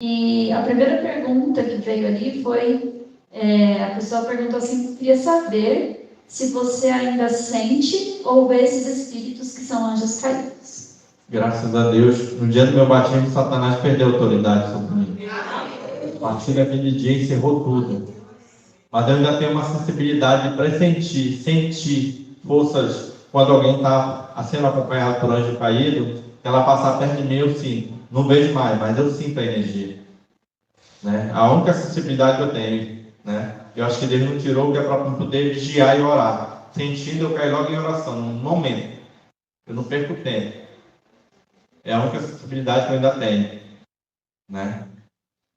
E a primeira pergunta que veio ali foi, a pessoa perguntou assim, queria saber se você ainda sente ou vê esses espíritos que são anjos caídos. Graças a Deus, no dia do meu batismo, Satanás perdeu a autoridade sobre mim. A partir daquele dia encerrou tudo. Mas eu ainda tenho uma sensibilidade de pressentir, sentir forças quando alguém está sendo acompanhado por anjo caído, ela passar perto de mim, eu sinto. Não vejo mais, mas eu sinto a energia. Né? A única sensibilidade que eu tenho. Né? Eu acho que Deus não tirou, que é para poder vigiar e orar. Sentindo, eu caio logo em oração, num momento. Eu não perco tempo. É a única sensibilidade que eu ainda tenho. Né?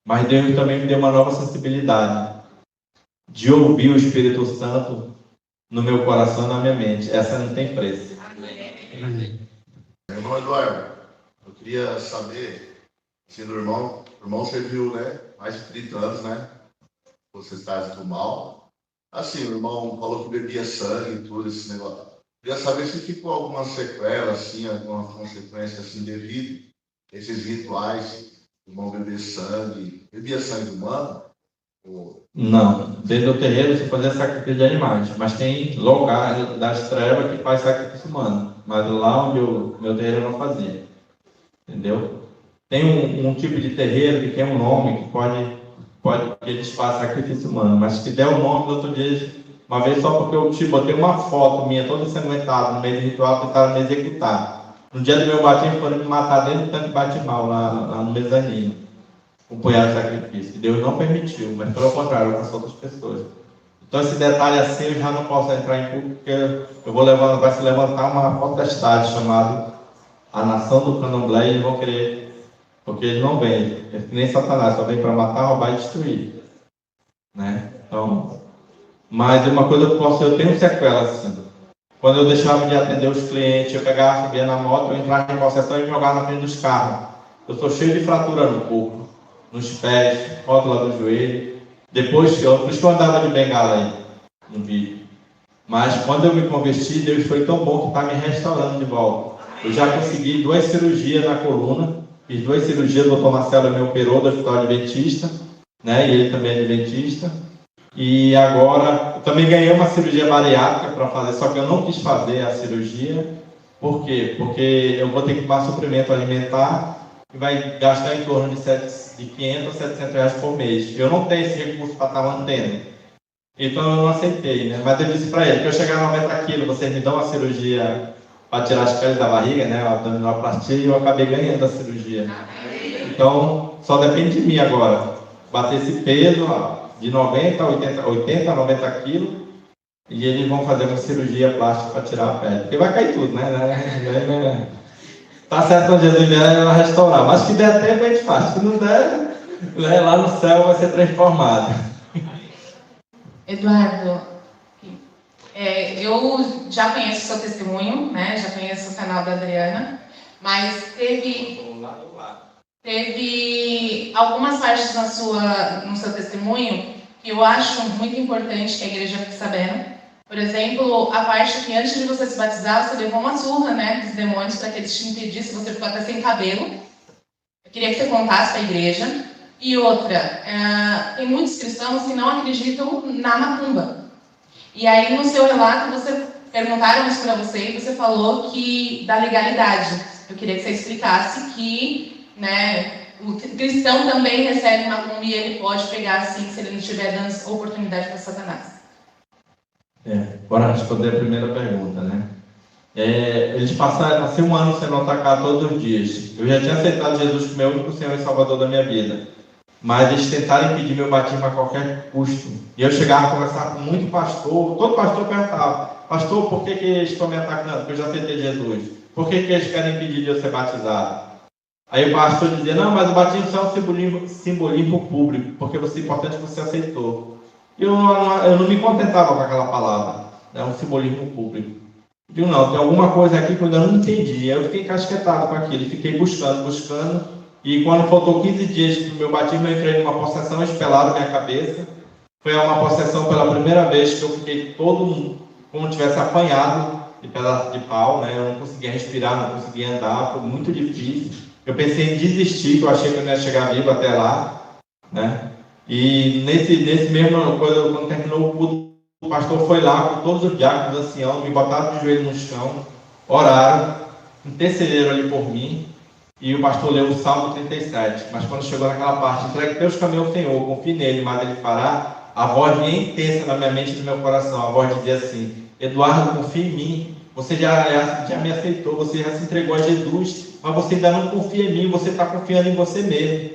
Mas Deus também me deu uma nova sensibilidade de ouvir o Espírito Santo no meu coração e na minha mente. Essa não tem preço. Irmão Eduardo, eu queria saber se o irmão serviu, né, mais de 30 anos, né? Você está do mal. Assim, o irmão falou que bebia sangue e tudo esse negócio. Queria saber se ficou alguma sequela, assim, alguma consequência assim devido a esses rituais, o irmão beber sangue, bebia sangue humano? Não, dentro do terreiro você fazia sacrifício de animais, mas tem lugar das trevas que faz sacrifício humano, mas lá onde meu terreiro eu não fazia, entendeu? Tem um tipo de terreiro que tem um nome que pode que eles fazem sacrifício humano, mas se der o nome do outro dia, uma vez só porque eu botei uma foto minha toda ensanguentada no meio do ritual, tentaram me executar. No dia do meu batismo foram me matar dentro do tanque de bate-mal lá no mezanino. Um punhado de sacrifício, que Deus não permitiu, mas pelo contrário, com as outras pessoas. Então esse detalhe assim eu já não posso entrar em público, porque vai se levantar uma potestade chamada a nação do candomblé e eles vão querer, porque eles não vêm, nem Satanás, só vem para matar, roubar e destruir. Né? Então, mas uma coisa eu tenho sequela assim. Quando eu deixava de atender os clientes, eu pegava, subia na moto, eu entrava em possessão e me jogava na frente dos carros. Eu sou cheio de fratura no corpo, nos pés, rótula do joelho. Depois, por isso que eu andava de bengala aí, no vídeo. Mas quando eu me converti, Deus foi tão bom que está me restaurando de volta. Eu já consegui 2 cirurgias na coluna, fiz 2 cirurgias, o doutor Marcelo me operou do Hospital Adventista, né? E ele também é adventista. E agora, eu também ganhei uma cirurgia bariátrica para fazer, só que eu não quis fazer a cirurgia. Por quê? Porque eu vou ter que tomar suplemento alimentar e vai gastar em torno de 500 a 700 reais por mês. Eu não tenho esse recurso para estar mantendo. Então eu não aceitei, né? Mas eu disse para ele que eu chegar a 90 quilos, vocês me dão uma cirurgia para tirar as peles da barriga, né? A abdominoplastia, e eu acabei ganhando a cirurgia. Então, só depende de mim agora. Bater esse peso, de 90 a 90 quilos, e eles vão fazer uma cirurgia plástica para tirar a pele. Porque vai cair tudo, né? Tá certo, onde Jesus vier, ela vai restaurar. Mas se der tempo, a gente faz. Se não der, lá no céu vai ser transformado. Eduardo, eu já conheço o seu testemunho, né? Já conheço o canal da Adriana, mas teve algumas partes no seu testemunho que eu acho muito importante que a igreja fique sabendo. Por exemplo, a parte que antes de você se batizar, você levou uma surra, né, dos demônios para que eles te impedissem, você ficou até sem cabelo. Eu queria que você contasse para a igreja. E outra, tem muitos cristãos que não acreditam na macumba. E aí, no seu relato, perguntaram isso para você e você falou que da legalidade. Eu queria que você explicasse que, né, o cristão também recebe macumba e ele pode pegar assim, se ele não estiver dando oportunidade para Satanás. Bora responder a primeira pergunta, né? Eles passaram assim 1 ano sendo atacados todos os dias. Eu já tinha aceitado Jesus como meu único Senhor e Salvador da minha vida. Mas eles tentaram impedir meu batismo a qualquer custo. E eu chegava a conversar com muito pastor. Todo pastor perguntava: pastor, por que eles estão me atacando? Porque eu já aceitei Jesus. Por que eles querem impedir de eu ser batizado? Aí o pastor dizia: não, mas o batismo só é um simbolismo público, porque é importante que você aceitou. E eu não me contentava com aquela palavra. É um simbolismo público. Eu digo: não, tem alguma coisa aqui que eu ainda não entendi. Aí eu fiquei casquetado com aquilo. Fiquei buscando. E quando faltou 15 dias do meu batismo, eu entrei numa possessão espelada na minha cabeça. Foi uma possessão pela primeira vez que eu fiquei todo como se tivesse apanhado de pedaço de pau, né? Eu não conseguia respirar, não conseguia andar, foi muito difícil. Eu pensei em desistir, que eu achei que eu não ia chegar vivo até lá, né? E nesse mesmo coisa, quando terminou o culto, o pastor foi lá com todos os diáconos anciãos, me botaram de joelho no chão, oraram, intercederam ali por mim, e o pastor leu o Salmo 37. Mas quando chegou naquela parte, entregue teus caminhos ao Senhor, confie nele, mas ele fará, a voz vinha intensa na minha mente e no meu coração. A voz dizia assim: Eduardo, confia em mim. Você já me aceitou, você já se entregou a Jesus, mas você ainda não confia em mim, você está confiando em você mesmo.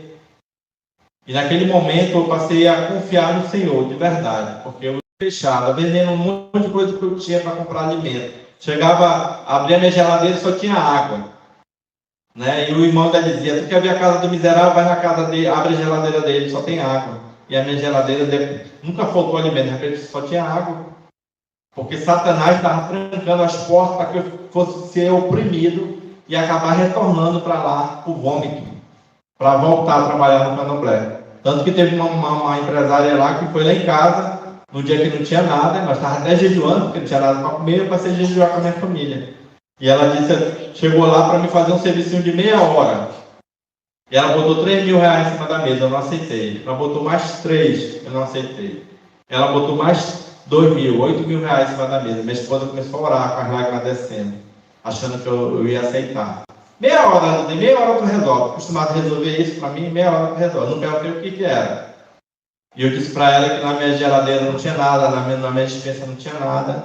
E naquele momento eu passei a confiar no Senhor, de verdade, porque eu fechava, vendendo um monte de coisa que eu tinha para comprar alimento. Chegava, abria minha geladeira e só tinha água. Né? E o irmão da dizia: tu quer ver a casa do miserável, vai na casa dele, abre a geladeira dele, só tem água. E a minha geladeira nunca faltou alimento, de repente só tinha água. Porque Satanás estava trancando as portas para que eu fosse ser oprimido e acabar retornando para lá, o vômito, para voltar a trabalhar no candomblé. Tanto que teve uma empresária lá que foi lá em casa, no dia que não tinha nada, nós estávamos até jejuando, porque não tinha nada para comer, eu passei a jejuar com a minha família. E ela disse, chegou lá para me fazer um serviço de meia hora. E ela botou 3 mil reais em cima da mesa, eu não aceitei. Ela botou mais 3, eu não aceitei. Ela botou mais 2 mil, 8 mil reais em cima da mesa. Minha esposa começou a orar com as lágrimas descendo, achando que eu ia aceitar. Meia hora tu resolve. Acostumado a resolver isso para mim, meia hora tu resolve. Não perguntei o que era. E eu disse para ela que na minha geladeira não tinha nada, na minha despensa não tinha nada.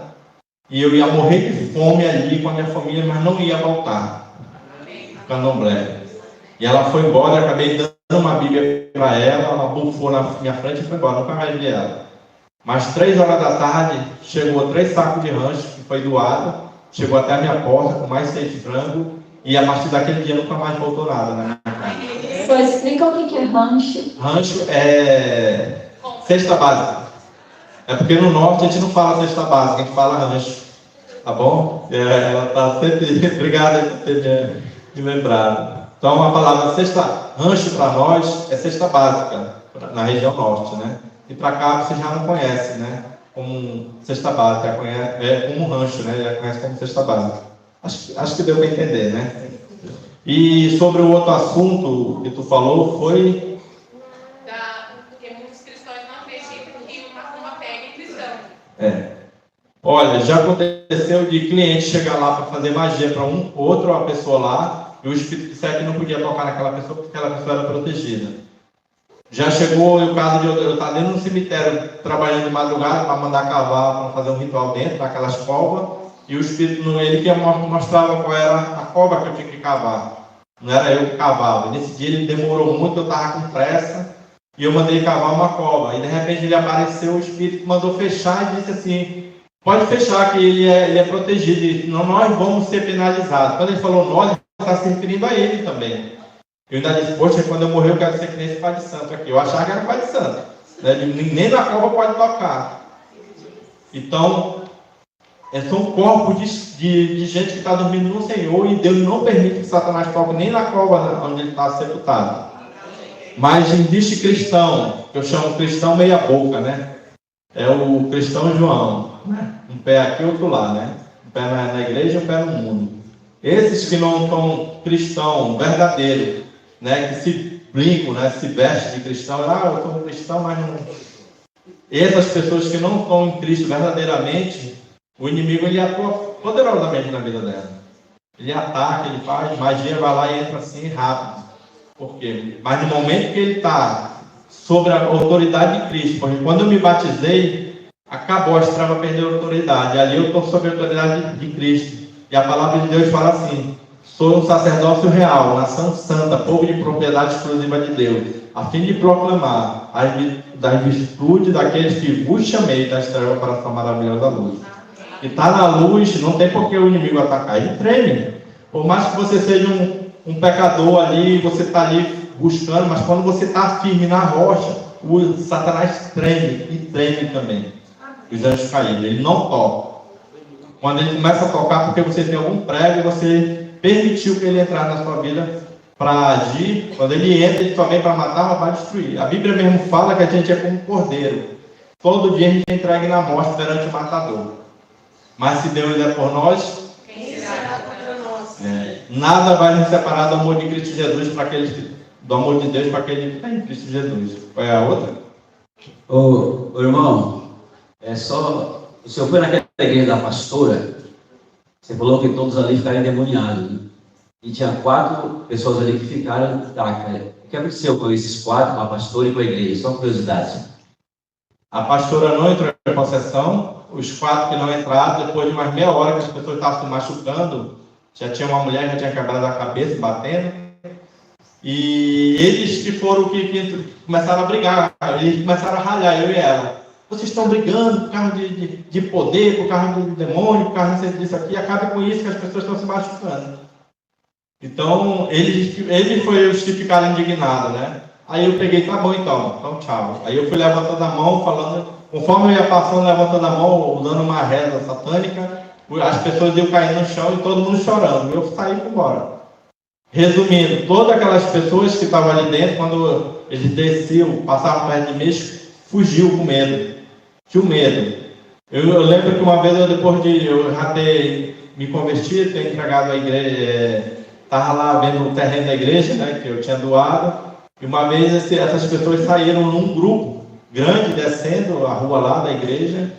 E eu ia morrer de fome ali com a minha família, mas não ia voltar no candomblé. E ela foi embora, eu acabei dando uma Bíblia para ela bufou na minha frente e foi embora, nunca mais vi ela. Mas 3 horas da tarde, chegou 3 sacos de rancho, que foi doado, chegou até a minha porta com mais 6 frangos, e a partir daquele dia nunca mais voltou nada na minha casa. Só explica o que é rancho. Rancho é cesta básica. É porque no norte a gente não fala cesta básica, a gente fala rancho. Tá bom? Ela está sempre obrigada por ter me lembrado. Então a palavra rancho para nós é cesta básica, na região norte, né? E para cá você já não conhece, né? Como cesta básica, é como rancho, né? Já conhece como cesta básica. Acho que deu para entender, né? E sobre o outro assunto que tu falou foi... Porque muitos cristãos não acreditam que uma macumba pega em cristão. Olha, já aconteceu de cliente chegar lá para fazer magia para outra pessoa lá, e o espírito disser que não podia tocar naquela pessoa porque aquela pessoa era protegida. Já chegou o caso de eu estar dentro de um cemitério trabalhando de madrugada para mandar cavar, para fazer um ritual dentro daquelas covas, e o espírito, ele que mostrava qual era a cova que eu tinha que cavar. Não era eu que cavava. Nesse dia ele demorou muito, eu estava com pressa, e eu mandei cavar uma cova. E de repente ele apareceu, o espírito mandou fechar e disse assim: pode fechar, que ele é protegido, e senão nós vamos ser penalizados. Quando ele falou nós, ele está se referindo a ele também. Eu ainda disse, poxa, quando eu morrer eu quero ser que nem esse pai de santo aqui. Eu achava que era pai de santo. Né? Nem na cova pode tocar. Então, são corpos de gente que está dormindo no Senhor, e Deus não permite que Satanás toque nem na cova onde ele está sepultado. Mas existe cristão, que eu chamo cristão meia boca, né? É o cristão João, né? Um pé aqui, outro lá, né? Um pé na igreja, um pé no mundo. Esses que não são cristão verdadeiro, né? Que se brincam, né? Se vestem de cristão, eu sou um cristão, mas não... Essas pessoas que não estão em Cristo verdadeiramente, o inimigo ele atua poderosamente na vida dela. Ele ataca, ele faz magia, vai lá e entra assim rápido. Por quê? Mas no momento que ele está sobre a autoridade de Cristo, porque quando eu me batizei, acabou, a trevas perdeu a autoridade. Ali eu estou sob a autoridade de Cristo. E a palavra de Deus fala assim: sou um sacerdócio real, nação santa, povo de propriedade exclusiva de Deus, a fim de proclamar das virtudes daqueles que vos chamei das trevas para essa maravilhosa luz. E está na luz, não tem por que o inimigo atacar, ele treme. Por mais que você seja um pecador ali, você está ali buscando, mas quando você está firme na rocha, o Satanás treme, e treme também. Os anjos caídos, ele não toca. Quando ele começa a tocar, porque você tem algum prego, você permitiu que ele entrasse na sua vida para agir. Quando ele entra, ele só vem para matar, roubar e destruir. A Bíblia mesmo fala que a gente é como um cordeiro. Todo dia a gente é entregue na morte perante o matador. Mas se Deus é por nós, quem será contra nós? nada vai nos separar do amor de Cristo Jesus do amor de Deus para aquele que está em Cristo Jesus. Qual é a outra? Ô irmão, o senhor foi naquela igreja da pastora, você falou que todos ali ficaram endemoniados, né? E tinha 4 pessoas ali que ficaram, o que aconteceu com esses 4, com a pastora e com a igreja? Só curiosidade. A pastora não entrou em possessão, os 4 que não entraram, depois de umas meia hora que as pessoas estavam se machucando, já tinha uma mulher que já tinha quebrado a cabeça, batendo, e eles que foram que começaram a brigar, eles começaram a ralhar, eu e ela. Vocês estão brigando por causa de poder, por causa do demônio, por causa disso aqui, acaba com isso que as pessoas estão se machucando. Então, eles foi os que ficaram indignados, né? Aí eu peguei, tá bom então tchau. Aí eu fui levantando a mão, falando, conforme eu ia passando, levantando a mão, dando uma reza satânica, as pessoas iam caindo no chão e todo mundo chorando. Eu saí e fui embora. Resumindo, todas aquelas pessoas que estavam ali dentro, quando eles desciam, passavam perto de mim, fugiu com medo. Tinha medo. Eu lembro que uma vez, depois de eu já ter me convertido, ter entregado a igreja, estava lá vendo o terreno da igreja, né, que eu tinha doado, e uma vez essas pessoas saíram num grupo grande, descendo a rua lá da igreja,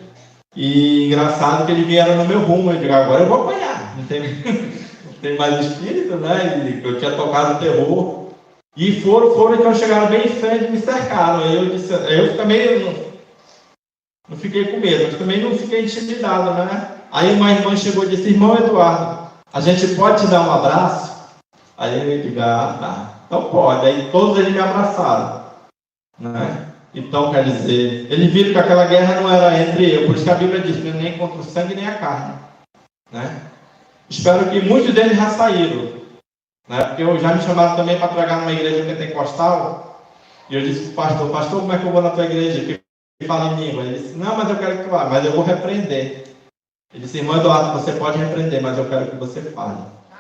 e engraçado que eles vieram no meu rumo. Eu digo, agora eu vou apanhar, não tem mais espírito, né? Eu tinha tocado terror. E foram, então chegaram bem em frente e me cercaram. Aí eu também não fiquei com medo, mas também não fiquei intimidado, né? Aí uma irmã chegou e disse, irmão Eduardo, a gente pode te dar um abraço? Aí eu digo, tá, então pode. Aí todos eles me abraçaram, né? Então, quer dizer, eles viram que aquela guerra não era entre eu, por isso que a Bíblia diz, nem contra o sangue nem a carne, né? Espero que muitos deles já saíram, né? Porque já me chamaram também para pregar numa igreja pentecostal, e eu disse para o pastor, como é que eu vou na tua igreja? Que fala em língua. Ele disse, não, mas eu quero que tu vá, mas eu vou repreender. Ele disse, irmão Eduardo, você pode repreender, mas eu quero que você fale.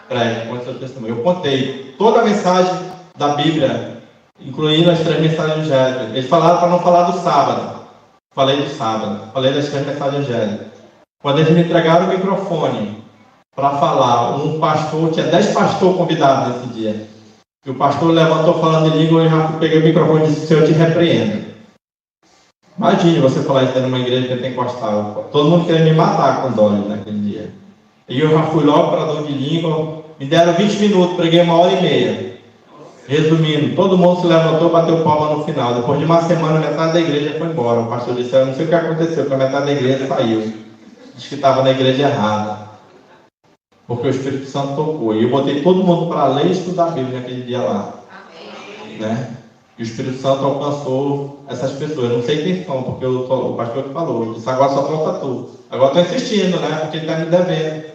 Pregue, conte seu testemunho. Eu contei toda a mensagem da Bíblia, incluindo as 3 mensagens angélicas. Eles falaram para não falar do sábado. Falei do sábado. Falei das 3 mensagens angélicas. Quando eles me entregaram o microfone para falar, um pastor, tinha 10 pastores convidados nesse dia. E o pastor levantou falando em língua, eu já peguei o microfone e disse, Senhor, eu te repreendo. Imagine você falar isso numa igreja pentecostal. Todo mundo queria me matar com dólar naquele dia. E eu já fui logo para dom de língua. Me deram 20 minutos, preguei 1h30. Resumindo, todo mundo se levantou e bateu palma no final. Depois de uma semana, metade da igreja foi embora. O pastor disse, eu não sei o que aconteceu, porque a metade da igreja saiu. Diz que estava na igreja errada. Porque o Espírito Santo tocou. E eu botei todo mundo para ler e estudar a Bíblia naquele dia lá. Né? E o Espírito Santo alcançou essas pessoas. Eu não sei quem são, porque o pastor que falou. Disse, agora só falta tu. Agora estou insistindo, né? Porque ele está me devendo.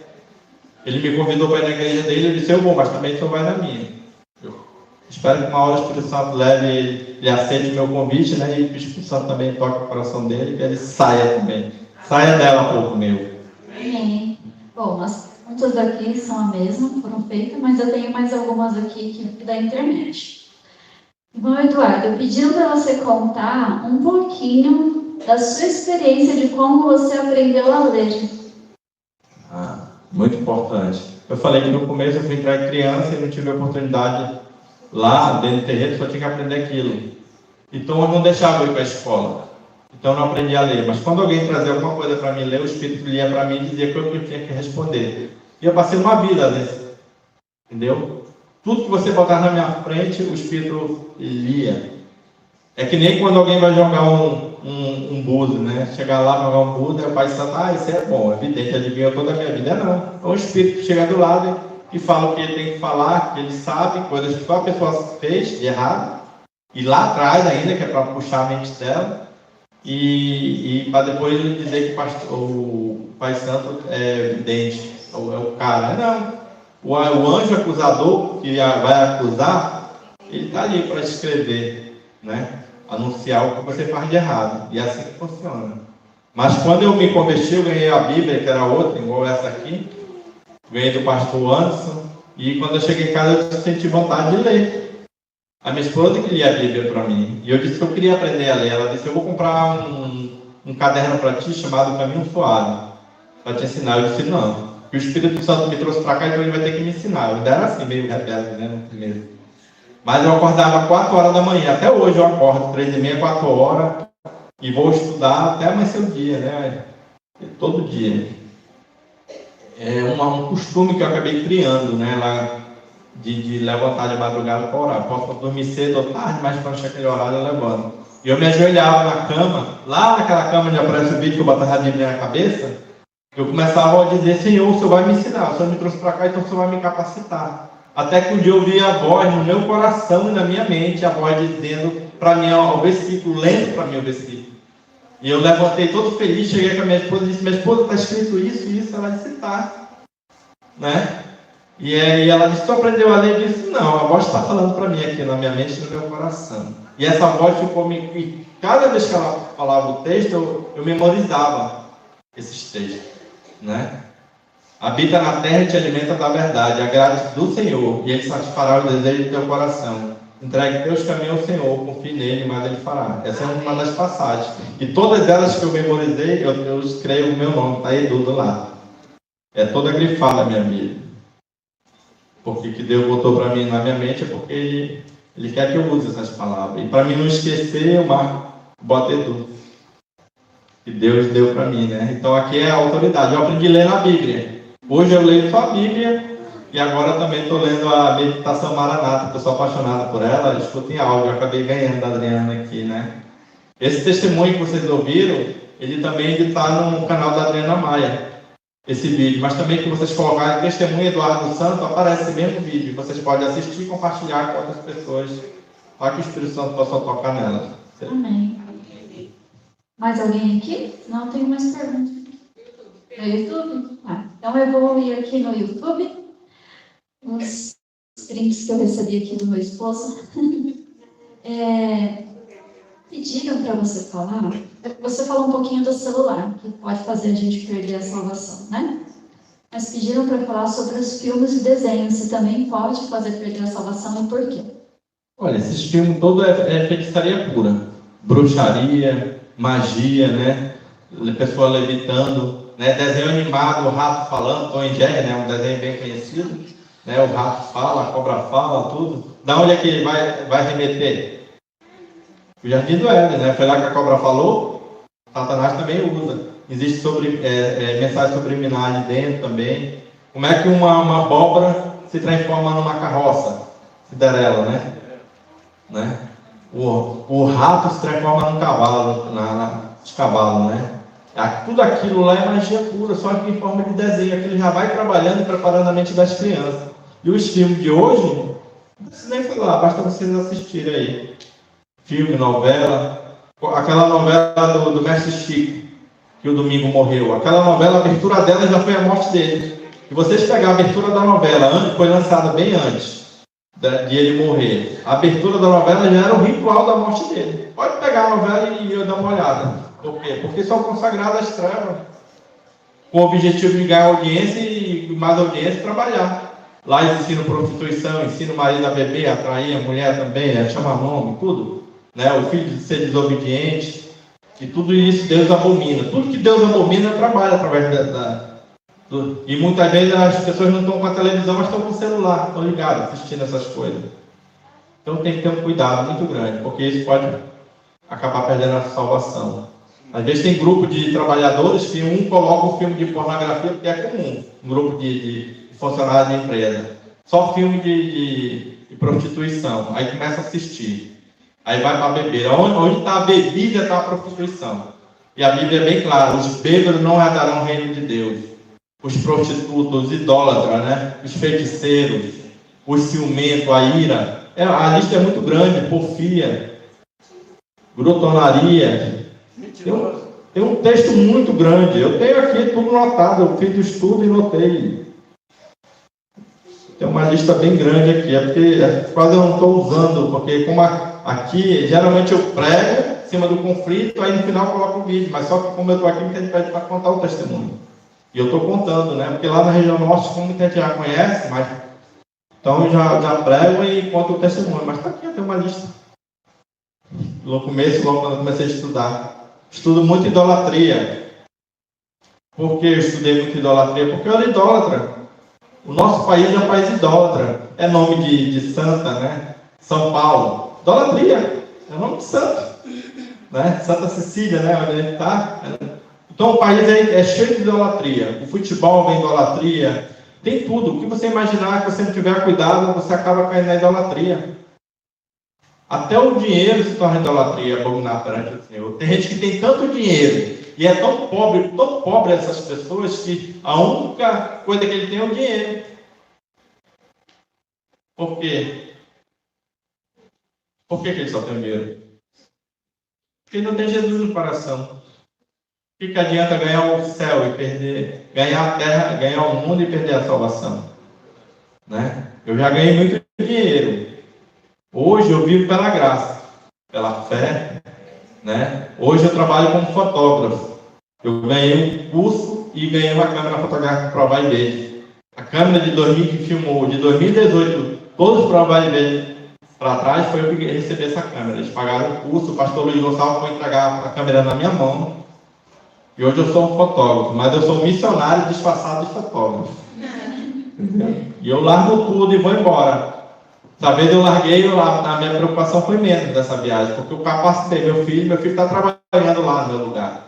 Ele me convidou para ir na igreja dele, eu disse, eu vou, mas também só vai na minha. Eu espero que uma hora o Espírito Santo ele aceite o meu convite, né? E que o Espírito Santo também toque o coração dele, que ele saia também. Saia dela um pouco meu. Amém. Bom, as perguntas aqui são a mesma, foram feitas, mas eu tenho mais algumas aqui da internet. Bom, Eduardo, pedindo para você contar um pouquinho da sua experiência de como você aprendeu a ler. Muito importante. Eu falei que no começo eu fui entrar criança e não tive a oportunidade lá dentro do terreiro, só tinha que aprender aquilo. Então eu não deixava eu ir para a escola. Então eu não aprendi a ler. Mas quando alguém trazia alguma coisa para mim ler, o Espírito lia para mim e dizia que eu tinha que responder. E eu passei uma vida desse. Entendeu? Tudo que você botar na minha frente, o Espírito lia. É que nem quando alguém vai jogar um búzio, né? Chegar lá, jogar um búzio, aí o Pai Santo, isso é bom, evidente, adivinhou toda a minha vida. Não. É o Espírito que chega do lado e fala o que ele tem que falar, que ele sabe, coisas que só a pessoa fez de errado, e lá atrás ainda, que é para puxar a mente dela, e para depois ele dizer que o Pai Santo é evidente, é o cara. Não. O anjo acusador, que vai acusar, ele está ali para escrever, né? Anunciar o que você faz de errado. E é assim que funciona. Mas quando eu me converti, eu ganhei a Bíblia, que era outra, igual essa aqui. Ganhei do pastor Anderson. E quando eu cheguei em casa, eu senti vontade de ler. A minha esposa que lia a Bíblia para mim. E eu disse que eu queria aprender a ler. Ela disse, eu vou comprar um caderno para ti chamado Caminho Suave, para te ensinar. Eu disse, não. que o Espírito Santo me trouxe para cá, então ele vai ter que me ensinar. Eu ainda era assim, meio rebelde, né, no primeiro. Mas eu acordava 4 horas da manhã, até hoje eu acordo 3h30, 4 horas, e vou estudar até amanhecer o dia, né? Todo dia. É um costume que eu acabei criando, né? Lá de levantar de madrugada para orar. Posso dormir cedo ou tarde, mas quando chega aquele horário eu levanto. E eu me ajoelhava na cama, lá naquela cama onde aparece o vídeo que eu botava a Bíblia na cabeça, eu começava a dizer: Senhor, o Senhor vai me ensinar, o Senhor me trouxe para cá, então o Senhor vai me capacitar. Até que um dia eu ouvi a voz no meu coração e na minha mente, a voz dizendo para mim o versículo, lendo para mim o versículo. E eu levantei todo feliz, cheguei com a minha esposa e disse: minha esposa, está escrito isso e isso. Ela disse: tá. Né? E aí ela disse: tu aprendeu a ler? Eu disse: não, a voz está falando para mim aqui na minha mente e no meu coração. E essa voz ficou me... E cada vez que ela falava o texto, eu memorizava esses textos. Né? Habita na terra e te alimenta da verdade, agrade do Senhor, e Ele satisfará os desejos do teu coração. Entregue teus caminhos ao Senhor, confie nele, mas Ele fará. Essa é uma das passagens. E todas elas que eu memorizei, eu escrevo o meu nome, está Edu do lado. É toda grifada a minha vida. Porque que Deus botou para mim na minha mente é porque Ele quer que eu use essas palavras. E para mim não esquecer, eu boto Edu. Que Deus deu para mim, né? Então aqui é a autoridade. Eu aprendi a ler na Bíblia. Hoje eu leio só a Bíblia e agora também estou lendo a Meditação Maranata, que eu sou apaixonado por ela, escuto em áudio, eu acabei ganhando da Adriana aqui, né? Esse testemunho que vocês ouviram, ele também está no canal da Adriana Maia, esse vídeo, mas também que vocês colocarem testemunho Eduardo Santo, aparece esse mesmo vídeo, vocês podem assistir e compartilhar com outras pessoas, para que o Espírito Santo possa tocar nelas. Amém. Mais alguém aqui? Não, eu tenho mais perguntas. No YouTube? Então eu vou ir aqui no YouTube, os prints que eu recebi aqui do meu esposo. Pediram para você falar, você falou um pouquinho do celular, que pode fazer a gente perder a salvação, né? Mas pediram para falar sobre os filmes e desenhos, se também pode fazer perder a salvação e por quê? Olha, esses filmes todos é feitiçaria pura, bruxaria, magia, né? Pessoa levitando. Né, desenho animado, o rato falando, Tom e Jerry, né, um desenho bem conhecido, né, o rato fala, a cobra fala, tudo. Da onde é que ele vai remeter? O Jardim do Éden, né, foi lá que a cobra falou, Satanás também usa. Existe mensagem subliminar ali dentro também. Como é que uma abóbora se transforma numa carroça? Cinderela, né? O rato se transforma num cavalo, nos cavalos, né? Tudo aquilo lá é magia pura, só que em forma de desenho. Aquilo já vai trabalhando e preparando a mente das crianças. E os filmes de hoje, não preciso nem falar, basta vocês assistirem aí. Filme, novela. Aquela novela do Mestre Chico, que o Domingo morreu. Aquela novela, a abertura dela já foi a morte dele. E vocês pegar a abertura da novela, foi lançada bem antes de ele morrer. A abertura da novela já era o ritual da morte dele. Pode pegar a novela e dar uma olhada. Por quê? Porque são consagradas às trevas, com o objetivo de ganhar audiência e mais audiência e trabalhar. Lá eles ensinam prostituição, ensinam o marido a beber, a trair a mulher também, a chamar nome, tudo. Né? O filho de ser desobediente. E tudo isso Deus abomina. Tudo que Deus abomina trabalha através E muitas vezes as pessoas não estão com a televisão, mas estão com o celular, estão ligados, assistindo essas coisas. Então tem que ter um cuidado muito grande, porque isso pode acabar perdendo a salvação. Às vezes tem grupo de trabalhadores que um coloca o filme de pornografia, porque é comum, um grupo de funcionários de empresa. Só filme de prostituição. Aí começa a assistir. Aí vai para beber. Onde está a bebida, está a prostituição. E a Bíblia é bem clara: os bêbados não herdarão o reino de Deus. Os prostitutos, os idólatras, né? Os feiticeiros, os ciumentos, a ira. A lista é muito grande: porfia, glutonaria. Tem um texto muito grande. Eu tenho aqui tudo notado. Eu fiz o estudo e notei. Tem uma lista bem grande aqui. É porque quase eu não estou usando. Porque como aqui, geralmente eu prego em cima do conflito, aí no final eu coloco o vídeo. Mas só que como eu estou aqui, muita gente pede para contar o testemunho. E eu estou contando, né? Porque lá na região norte, como muita gente já conhece, mas então eu já prego e conto o testemunho. Mas está aqui, eu tenho uma lista. No começo, logo quando eu comecei a estudar. Estudo muito idolatria. Por que eu estudei muito idolatria? Porque eu era idólatra. O nosso país é um país idólatra. É nome de santa, né? São Paulo. Idolatria. É nome de santo. Né? Santa Cecília, né? Onde ele está. Então o país é cheio de idolatria. O futebol vem idolatria. Tem tudo. O que você imaginar que você não tiver cuidado, você acaba caindo na idolatria. Até o dinheiro se torna idolatria, abominar perante o Senhor. Tem gente que tem tanto dinheiro e é tão pobre essas pessoas, que a única coisa que ele tem é o dinheiro. Por quê? Por que ele só tem o dinheiro? Porque não tem Jesus no coração. O que adianta ganhar o céu e perder, ganhar a terra, ganhar o mundo e perder a salvação? Né? Eu já ganhei muito dinheiro. Hoje eu vivo pela graça, pela fé, né? Hoje eu trabalho como fotógrafo. Eu ganhei um curso e ganhei uma câmera fotográfica Pro Image. A câmera de 2000 que filmou, de 2018, todos os Pro Image para trás, foi eu que recebi essa câmera. Eles pagaram o curso, o pastor Luiz Gonçalves foi entregar a câmera na minha mão. E hoje eu sou um fotógrafo, mas eu sou um missionário disfarçado de fotógrafo. E eu largo tudo e vou embora. Essa vez eu larguei, a minha preocupação foi menos dessa viagem, porque eu capacitei meu filho está trabalhando lá no meu lugar.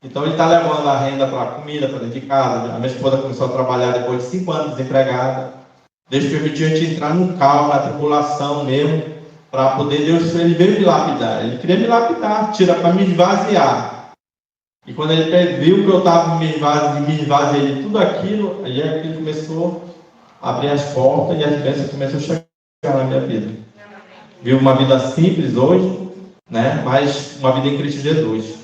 Então ele está levando a renda para comida, para dentro de casa. A minha esposa começou a trabalhar depois de 5 anos desempregada. Deus permitiu a gente entrar num carro, na tribulação mesmo, para poder, Deus, ele veio me lapidar. Ele queria me lapidar, para me esvaziar. E quando ele viu que eu estava me esvaziando de tudo aquilo, aí é que ele começou a abrir as portas e as bênçãos começaram a chegar na minha vida. Vivo uma vida simples hoje, né? Mas uma vida em Cristo Jesus.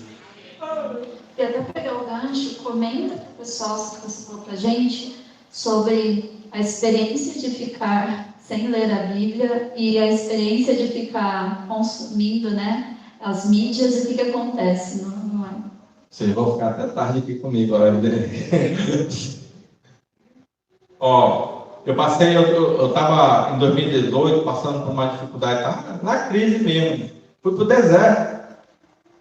E até pegar o gancho, comenta para o pessoal, se você falou para a gente, sobre a experiência de ficar sem ler a Bíblia e a experiência de ficar consumindo, né, as mídias e o que acontece. Não é? Vocês vão ficar até tarde aqui comigo, olha. Ó, eu estava em 2018 passando por uma dificuldade, estava na crise mesmo. Fui para o deserto.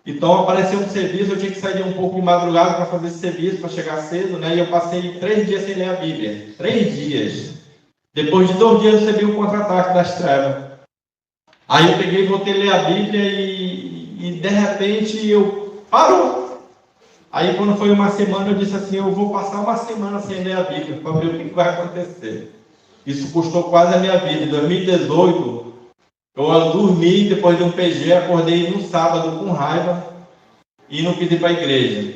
Então apareceu um serviço, eu tinha que sair um pouco de madrugada para fazer esse serviço, para chegar cedo, né? E eu passei 3 dias sem ler a Bíblia. 3 dias. Depois de 2 dias eu recebi o contra-ataque das trevas. Aí eu peguei e voltei a ler a Bíblia e de repente parou. Aí quando foi uma semana eu disse assim, eu vou passar uma semana sem ler a Bíblia, para ver o que vai acontecer. Isso custou quase a minha vida. Em 2018, eu dormi depois de um PG, acordei no sábado com raiva e não quis ir para a igreja.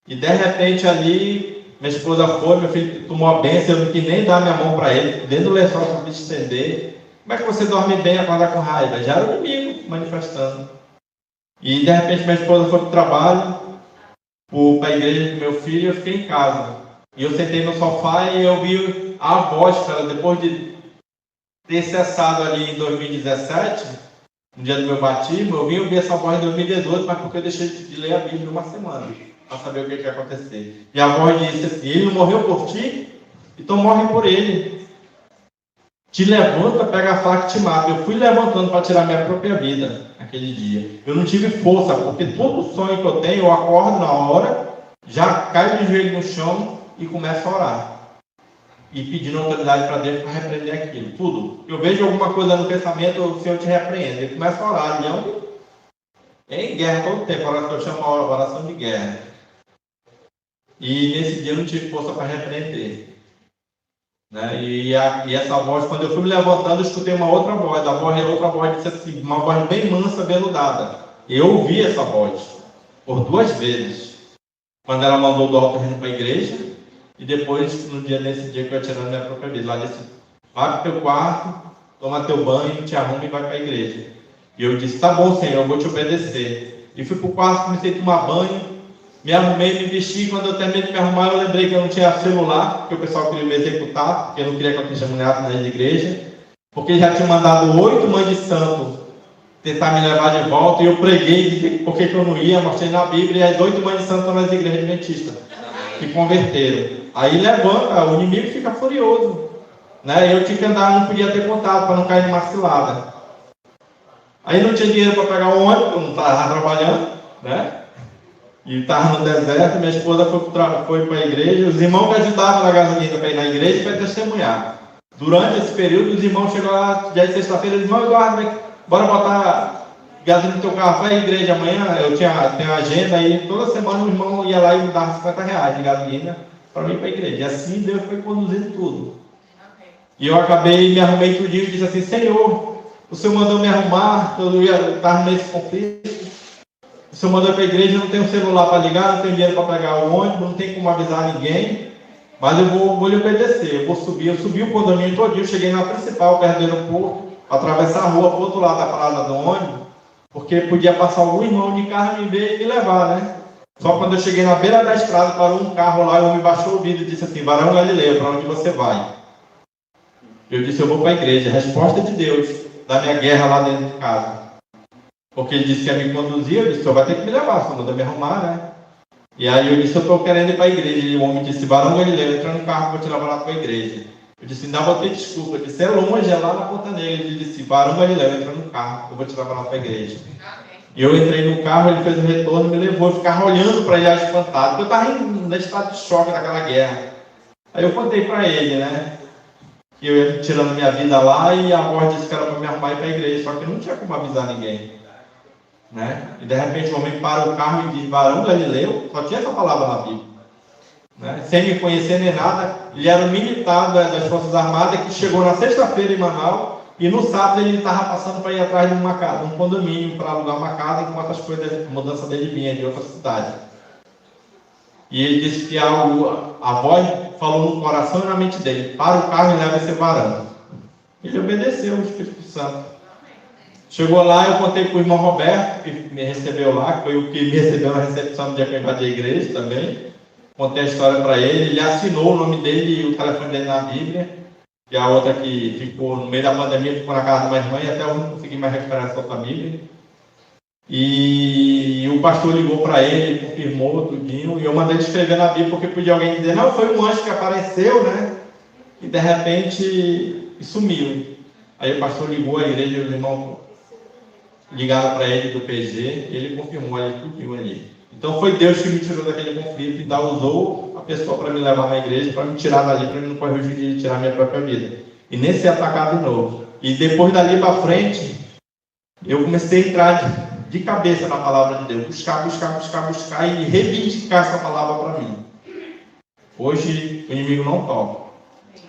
E de repente ali, minha esposa foi, meu filho tomou a bênção, eu não quis nem dar minha mão para ele, dentro do lençol para me estender. Como é que você dorme bem e acorda com raiva? Já era o inimigo manifestando. E de repente minha esposa foi para o trabalho, para a igreja do meu filho, eu fiquei em casa. E eu sentei no sofá e eu vi a voz, cara, depois de ter cessado ali em 2017, no dia do meu batismo, eu vim ouvir essa voz em 2018, mas porque eu deixei de ler a Bíblia uma semana, para saber o que ia acontecer. E a voz disse assim, ele não morreu por ti? Então morre por ele. Te levanta, pega a faca e te mata. Eu fui levantando para tirar minha própria vida naquele dia. Eu não tive força, porque todo sonho que eu tenho, eu acordo na hora, já caio de joelho no chão e começo a orar. E pedindo autoridade para Deus para repreender aquilo, tudo. Eu vejo alguma coisa no pensamento, o Senhor te repreende. Ele começa a orar, leão em guerra todo tempo, eu chamo a oração de guerra. E nesse dia eu não tive força para repreender. Né? E essa voz, quando eu fui me levantando, eu escutei uma outra voz. A outra voz disse assim, uma voz bem mansa, veludada. Eu ouvi essa voz por 2 vezes. Quando ela mandou do alto reino para a igreja, e depois, nesse dia que eu ia tirando minha própria vida, ela disse, vai para o teu quarto, toma teu banho, te arruma e vai para a igreja. E eu disse, tá bom, Senhor, eu vou te obedecer. E fui para o quarto, comecei a tomar banho, me arrumei, me vesti. Quando eu terminei de me arrumar, eu lembrei que eu não tinha celular, porque o pessoal queria me executar, porque eu não queria que eu tivesse mulher na igreja, porque já tinha mandado 8 mães de santo tentar me levar de volta, e eu preguei, disse por que eu não ia, mostrei na Bíblia, e as 8 mães de santo estão nas igrejas adventistas, que converteram. Aí levanta, o inimigo fica furioso, né? Eu tinha que andar, não podia ter contato para não cair numa cilada. Aí não tinha dinheiro para pegar o ônibus, eu não estava trabalhando, né? E estava no deserto, minha esposa foi para a igreja, os irmãos me ajudavam na gasolina para ir na igreja e para testemunhar. Durante esse período, os irmãos chegaram lá, dia de sexta-feira, irmão Eduardo, bora botar gasolina no teu carro para a igreja amanhã. Eu tenho agenda aí, toda semana o irmão ia lá e me dava R$50 de gasolina para mim ir para a igreja. E assim Deus foi conduzindo tudo. E eu acabei, me arrumei tudinho e disse assim, Senhor, o Senhor mandou me arrumar, eu estava nesse conflito. O Senhor mandou para a igreja, eu não tenho celular para ligar, não tenho dinheiro para pegar o ônibus, não tem como avisar ninguém. Mas eu vou lhe obedecer, eu vou subir. Eu subi o condomínio todinho, cheguei na principal, perto do aeroporto, atravessar a rua para o outro lado da parada do ônibus, porque podia passar algum irmão de carro me ver e me levar, né? Só quando eu cheguei na beira da estrada, parou um carro lá, o homem baixou o vidro e disse assim, Varão Galileu, para onde você vai? Eu disse, eu vou para a igreja. Resposta de Deus, da minha guerra lá dentro de casa. Porque ele disse que ia me conduzir, eu disse, o senhor vai ter que me levar, só manda me arrumar, né? E aí eu disse, eu estou querendo ir para a igreja. E o homem disse, Varão Galileu, entra no carro, vou te levar lá para a igreja. Eu disse, ainda vou ter desculpa. Eu disse, é longe, é lá na Ponta Negra. Ele disse, Varão Galileu, entra no carro, eu vou te levar lá para a igreja. E eu entrei no carro, ele fez um retorno, me levou, eu ficava olhando para ele já espantado, porque eu estava em estado de choque naquela guerra. Aí eu contei para ele, né, que eu ia tirando minha vida lá e a voz disse que era para me arrumar e ir para a igreja, só que não tinha como avisar ninguém. Né? E de repente o homem para o carro e diz, Varão Galileu, só tinha essa palavra na Bíblia. Né? Sem me conhecer nem nada, ele era um militar das Forças Armadas que chegou na sexta-feira em Manaus e no sábado ele estava passando para ir atrás de uma casa, um condomínio para alugar uma casa enquanto as coisas, mudança dele vinha de outra cidade. E ele disse que a voz falou no coração e na mente dele, para o carro e leva esse varão. Ele obedeceu o Espírito Santo. Chegou lá, eu contei para o irmão Roberto, que me recebeu lá, que foi o que me recebeu na recepção do dia que eu invadi a igreja também. Contei a história para ele, ele assinou o nome dele e o telefone dele na Bíblia. E a outra que ficou no meio da pandemia, ficou na casa da minha irmã e até hoje não consegui mais recuperar essa outra Bíblia. E o pastor ligou para ele, confirmou tudinho, e eu mandei ele escrever na Bíblia, porque podia alguém dizer, não, foi um anjo que apareceu, né? E de repente sumiu. Aí o pastor ligou à igreja e os irmãos ligaram para ele do PG, e ele confirmou ali tudinho ali. Então foi Deus que me tirou daquele conflito e ainda usou a pessoa para me levar na igreja, para me tirar dali, para mim não correr o risco de tirar minha própria vida. E nesse atacar de novo. E depois dali para frente, eu comecei a entrar de cabeça na palavra de Deus, buscar e reivindicar essa palavra para mim. Hoje o inimigo não toca,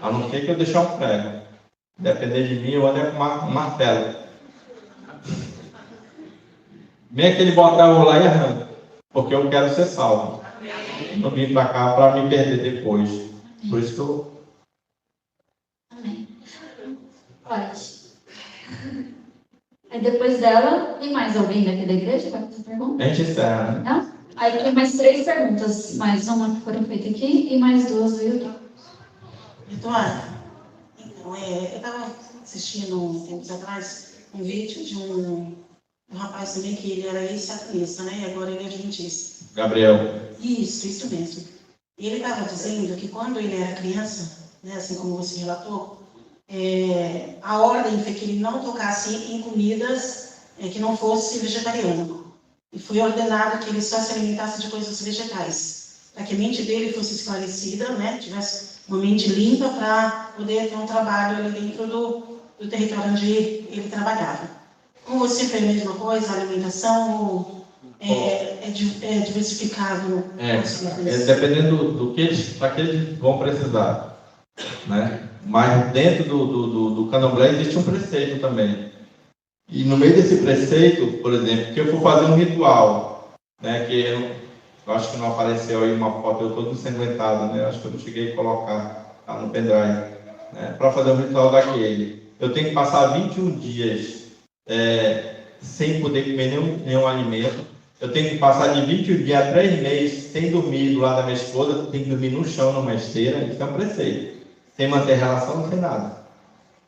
a não ser que eu deixar um prego. Depender de mim, eu ando com um martelo. Vem aquele botar lá e arranca, porque eu quero ser salvo. Não vim para cá para me perder depois. Por isso que eu... Amém. Pode. Aí depois dela, tem mais alguém daqui da igreja? Vai fazer pergunta? A gente encerra, né? Não? Aí tem mais 3 perguntas. Mais uma que foram feitas aqui e mais 2 do YouTube. Eduardo, então, eu estava assistindo tempos atrás um vídeo de um rapaz também que ele era ex-satanista, né? E agora ele é adventista. Gabriel. Isso mesmo. E ele estava dizendo que quando ele era criança, né, assim como você relatou, a ordem foi que ele não tocasse em comidas que não fosse vegetariano. E foi ordenado que ele só se alimentasse de coisas vegetais, para que a mente dele fosse esclarecida, né, tivesse uma mente limpa para poder ter um trabalho ali dentro do território onde ele trabalhava. Com você foi a mesma coisa, a alimentação é diversificado? Dependendo do que eles vão precisar, né? Mas dentro do candomblé existe um preceito também. E no meio desse preceito, por exemplo, que eu for fazer um ritual, né? Que eu acho que não apareceu aí uma foto, eu todo ensanguentado, né? Acho que eu não cheguei a colocar no pendrive, né? Para fazer um ritual daquele, eu tenho que passar 21 dias sem poder comer nenhum alimento. Eu tenho que passar de 21 dias a 3 meses sem dormir do lado da minha esposa. Eu tenho que dormir no chão, numa esteira. Isso é um preceito. Sem manter relação, sem nada.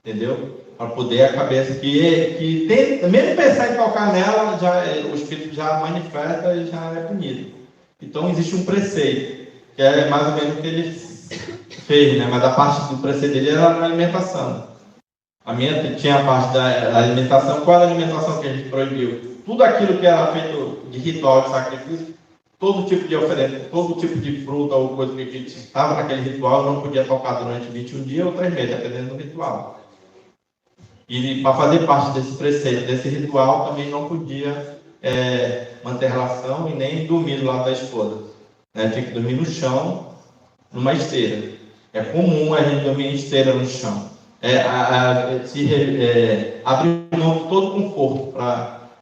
Entendeu? Para poder a cabeça que tem, mesmo pensar em tocar nela, o espírito já manifesta e já é punido. Então existe um preceito, que é mais ou menos o que ele fez, né? Mas a parte do preceito dele era a alimentação. A minha tinha a parte da alimentação. Qual era a alimentação que a gente proibiu? Tudo aquilo que era feito de ritual de sacrifício, todo tipo de oferenda, todo tipo de fruta ou coisa que estava naquele ritual, não podia tocar durante 21 dias ou 3 meses, dependendo do ritual. E para fazer parte desse preceito, desse ritual, também não podia manter relação e nem dormir do lado da esposa. Né? Tinha que dormir no chão, numa esteira. É comum a gente dormir em esteira no chão. Abrir mão de todo o conforto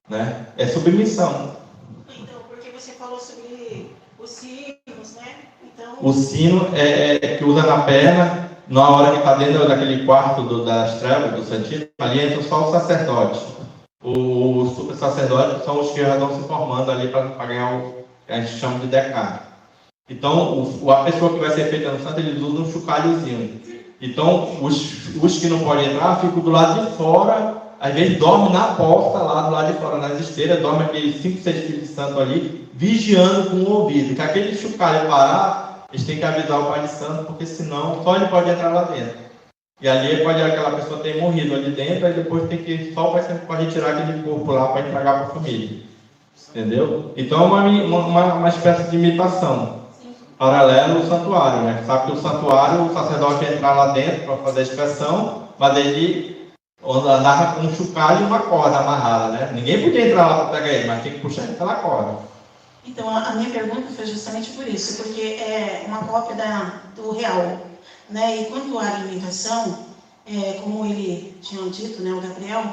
né? É submissão. Então, porque você falou sobre os sinos, né? Então... O sino que usa na perna, na hora que está dentro daquele quarto das trevas, do santíssimo, ali entra só o sacerdote. Os super sacerdotes são os que já estão se formando ali para ganhar o que a gente chama de decário. Então, a pessoa que vai ser feita no santo, eles usam um chocalhozinho. Então, os que não podem entrar ficam do lado de fora, às vezes dormem na porta, lá do lado de fora, nas esteiras, dormem aqueles 5, 6 filhos de santo ali, vigiando com o ouvido. Que aquele chocalho parar, eles têm que avisar o pai de santo, porque senão só ele pode entrar lá dentro. E ali pode aquela pessoa ter morrido ali dentro, aí depois tem que só o pai santo para retirar aquele corpo lá para entregar para a família. Entendeu? Então é uma espécie de imitação. Paralelo ao santuário, né? Sabe que o santuário, o sacerdote ia entrar lá dentro para fazer a expiação, mas ele andava com um chocalho e uma corda amarrada, né? Ninguém podia entrar lá para pegar ele, mas tinha que puxar ele pela corda. Então, a minha pergunta foi justamente por isso, porque é uma cópia do real, né? E quanto à alimentação, como ele tinha dito, né, o Gabriel,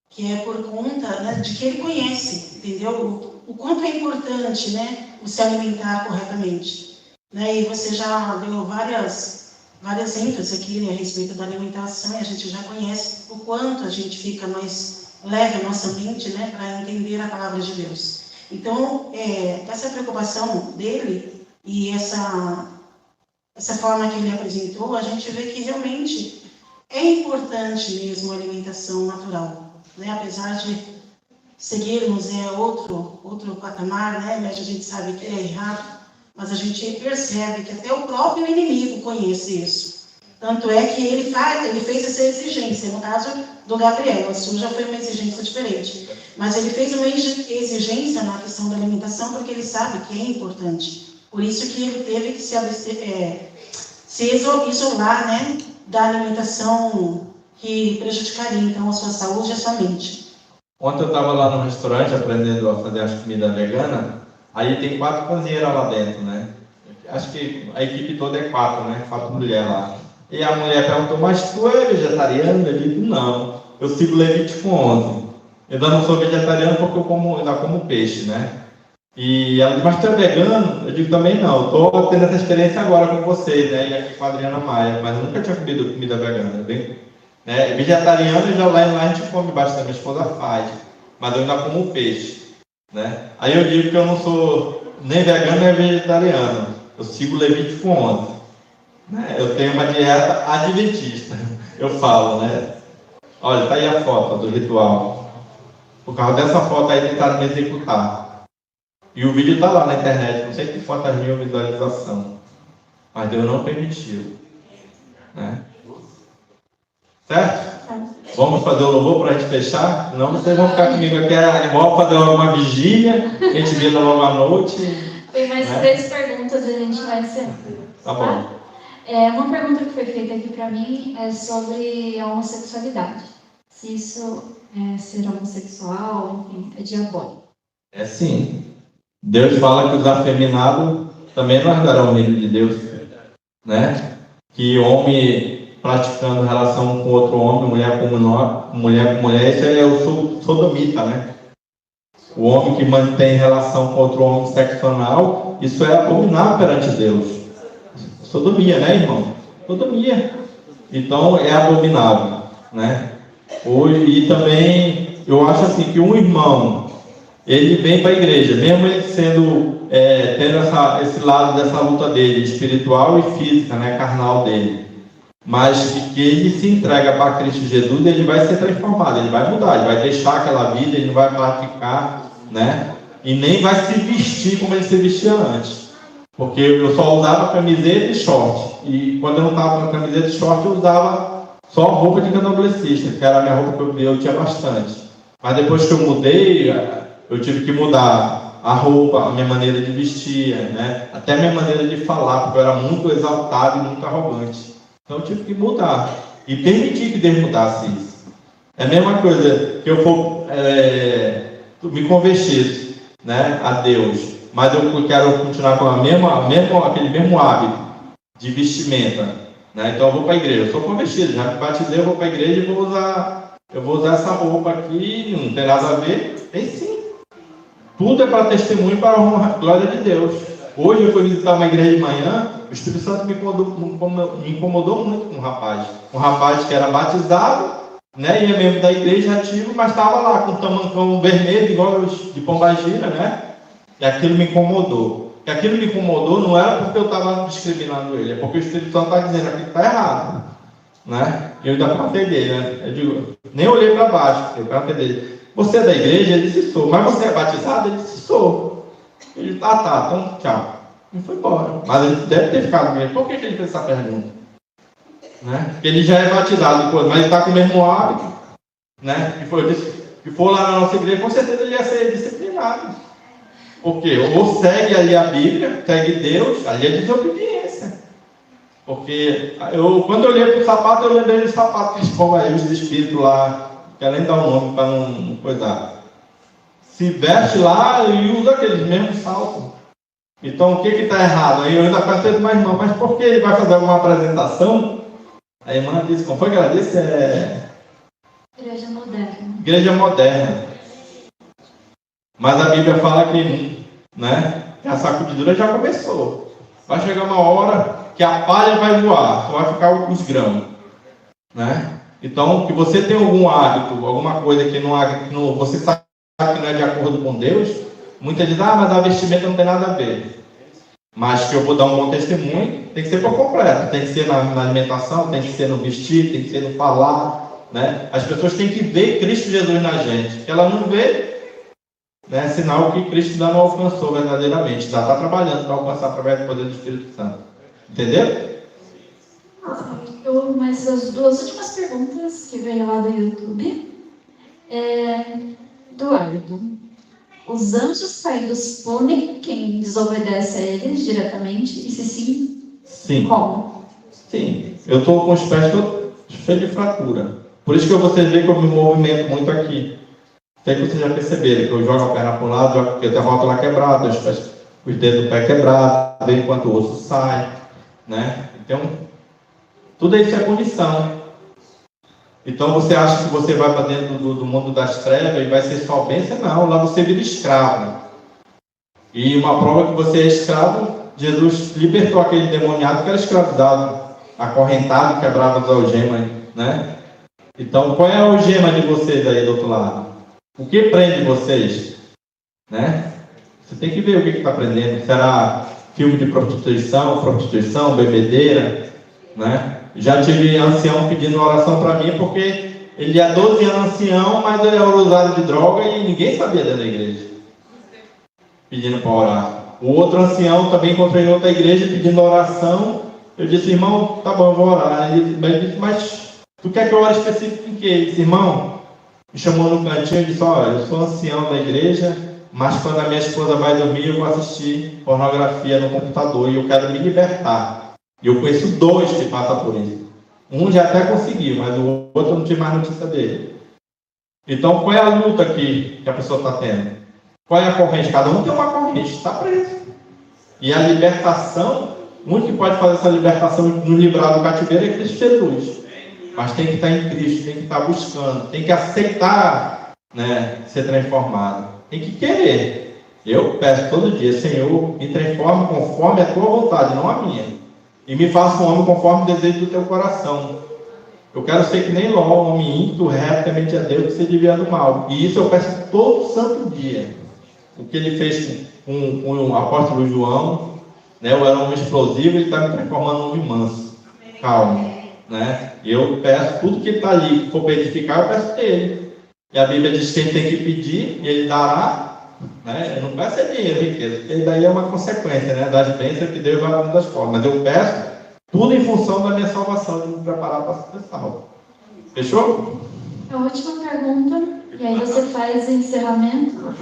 que é por conta, né, de que ele conhece, entendeu? O quanto é importante, né, o se alimentar corretamente. Né? E você já deu várias ênfases aqui, né, a respeito da alimentação, e a gente já conhece o quanto a gente fica mais leve a nossa mente, né, para entender a palavra de Deus. Então, essa preocupação dele e essa forma que ele apresentou, a gente vê que realmente é importante mesmo a alimentação natural. Né? Apesar de seguirmos outro patamar, né? Mas a gente sabe que é errado, mas a gente percebe que até o próprio inimigo conhece isso. Tanto é que ele fez essa exigência, no caso do Gabriel, a sua já foi uma exigência diferente. Mas ele fez uma exigência na questão da alimentação porque ele sabe que é importante. Por isso que ele teve que se isolar, né, da alimentação que prejudicaria, então, a sua saúde e a sua mente. Ontem eu estava lá no restaurante aprendendo a fazer as comidas veganas, aí tem 4 cozinheiras lá dentro, né? Acho que a equipe toda é 4, né? 4 mulheres lá. E a mulher perguntou, mas tu é vegetariano? Eu digo, não, eu sigo Levítico 11. Eu ainda não sou vegetariano porque eu ainda como peixe, né? E ela disse, mas tu é vegano? Eu digo, também não, estou tendo essa experiência agora com vocês, né? E aqui com a Adriana Maia, mas eu nunca tinha comido comida vegana, vegetariano, já lá a gente come bastante, minha esposa faz, mas eu ainda como peixe, né? Aí eu digo que eu não sou nem vegano nem vegetariano, eu sigo Levítico 11, né? Eu tenho uma dieta adventista, eu falo, né? Olha, tá aí a foto do ritual, por causa dessa foto aí tentaram me executar, e o vídeo tá lá na internet, não sei que quantas mil visualizações, mas Deus não permitiu, né? Certo? Vamos fazer o louvor para a gente fechar? Senão vocês vão ficar comigo aqui igual fazer uma vigília, a gente vira logo à noite. Tem mais 3 perguntas e a gente vai encerrando. Tá bom. Uma pergunta que foi feita aqui para mim é sobre a homossexualidade. Se isso é ser homossexual, enfim, é diabólico. É sim. Deus fala que os afeminados também não herdarão o reino de Deus, né? Que homem praticando relação com outro homem, mulher com mulher, isso é o sodomita, né? O homem que mantém relação com outro homem sexo anal, isso é abominável perante Deus. Sodomia, né, irmão? Sodomia. Então é abominável, né? E também eu acho assim que um irmão, ele vem para a igreja, mesmo ele tendo esse lado dessa luta dele, espiritual e física, né, carnal dele. Mas que ele se entrega para Cristo Jesus, ele vai ser transformado, ele vai mudar, ele vai deixar aquela vida, ele não vai praticar, né? E nem vai se vestir como ele se vestia antes. Porque eu só usava camiseta e short. E quando eu não estava com camiseta e short, eu usava só roupa de candomblessista, que era a minha roupa que eu tinha bastante. Mas depois que eu mudei, eu tive que mudar a roupa, a minha maneira de vestir, né? Até a minha maneira de falar, porque eu era muito exaltado e muito arrogante. Então eu tive que mudar e permitir que Deus mudasse isso. É a mesma coisa que eu for me convertisse, né, a Deus, mas eu quero continuar com aquele mesmo hábito de vestimenta, né? Então eu vou para a igreja, eu sou convertido, já me batizei, eu vou para a igreja e vou usar essa roupa aqui, não tem nada a ver. Tem sim. Tudo é para testemunho, para a glória de Deus. Hoje eu fui visitar uma igreja de manhã, o Espírito Santo me incomodou muito com um rapaz que era batizado, né, ia membro da igreja ativo, mas estava lá com um tamancão vermelho, igual os de Pombagira, né? E aquilo me incomodou. E aquilo me incomodou não era porque eu estava discriminando ele, é porque o Espírito Santo está dizendo aquilo está errado, né? Eu ainda perguntei dele, né? Eu digo, nem olhei para baixo, eu perguntei dele, você é da igreja? Ele disse, sou. Mas você é batizado? Ele disse, sou. Ele disse, tá, então tchau. E foi embora. Mas ele deve ter ficado mesmo. Por que ele fez essa pergunta? Né? Porque ele já é batizado, mas ele está com o mesmo hábito, né? E for lá na nossa igreja, com certeza ele ia ser disciplinado. Porque ou segue ali a Bíblia, segue Deus, ali é desobediência. Porque quando eu olhei para o sapato, eu lembrei do sapato que expõe aí os espíritos lá, que além de dar um nome para não coisar. Se veste lá e usa aqueles mesmos saltos. Então o que está errado? Aí eu ainda perguntei para a irmã, mas por que ele vai fazer alguma apresentação? A irmã disse, como foi que ela disse? Igreja moderna. Igreja moderna. Mas a Bíblia fala que, né, a sacudidura já começou. Vai chegar uma hora que a palha vai voar, só vai ficar os grãos, né? Então, que você tem algum hábito, alguma coisa que não você sabe que não é de acordo com Deus, muitas dizem, mas a vestimenta não tem nada a ver. Mas que eu vou dar um bom testemunho, tem que ser por completo. Tem que ser na alimentação, tem que ser no vestir, tem que ser no falar, né? As pessoas têm que ver Cristo Jesus na gente. Se ela não vê, né, é sinal que Cristo ainda não alcançou verdadeiramente. Ainda está trabalhando para alcançar através do poder do Espírito Santo. Entendeu? Mas as duas últimas perguntas que veio lá do YouTube. Eduardo, os anjos caídos punem quem desobedece a eles diretamente? E se sim, sim. Como? Sim. Eu estou com os pés cheios de fratura. Por isso que vocês veem que eu me movimento muito aqui. Sei que vocês já perceberam que eu jogo a perna para um lado, eu tenho a rótula quebrada, os dedos do pé quebrados, vem enquanto o osso sai, né? Então, tudo isso é punição. Então, você acha que você vai para dentro do mundo das trevas e vai ser só bênção? Não, lá você vira escravo. E uma prova que você é escravo, Jesus libertou aquele demoniado que era escravizado, acorrentado, quebrava as algemas, né? Então, qual é a algema de vocês aí do outro lado? O que prende vocês? Né? Você tem que ver o que está prendendo. Será filme de prostituição, bebedeira? Né? Já tive ancião pedindo oração para mim, porque ele há 12 anos ancião, mas ele era usuário de droga e ninguém sabia dentro da igreja. Pedindo para orar. O outro ancião também encontrei em outra igreja pedindo oração. Eu disse, irmão, tá bom, eu vou orar. Ele disse, mas tu quer que eu ore específico em quê? Ele disse, irmão, me chamou no cantinho e disse, olha, eu sou ancião da igreja, mas quando a minha esposa vai dormir, eu vou assistir pornografia no computador e eu quero me libertar. E eu conheço 2 que passam por isso. Um já até conseguiu, mas o outro não tive mais notícia dele. Então, qual é a luta que a pessoa está tendo? Qual é a corrente? Cada um tem uma corrente, está preso. E a libertação, o único que pode fazer essa libertação e nos livrar do cativeiro é Cristo Jesus. Mas tem que estar em Cristo, tem que estar buscando, tem que aceitar, né, ser transformado. Tem que querer. Eu peço todo dia, Senhor, me transforme conforme a tua vontade, não a minha. E me faça um homem conforme o desejo do teu coração. Eu quero ser que nem Ló, um homem ímpio, reto, temente a Deus, que se desvia do mal. E isso eu peço todo santo dia. O que ele fez com o apóstolo João, né, eu era um homem explosivo, ele está me transformando em um homem manso, calmo. Né? E eu peço tudo que está ali, que for para edificar, eu peço dele. E a Bíblia diz que quem tem que pedir, ele dará. Né? Eu não peço dinheiro, riqueza, porque daí é uma consequência, né, das bênçãos que Deus vai dando das formas. Mas eu peço tudo em função da minha salvação, de me preparar para ser salvo. Fechou? A última pergunta, e aí você faz o encerramento.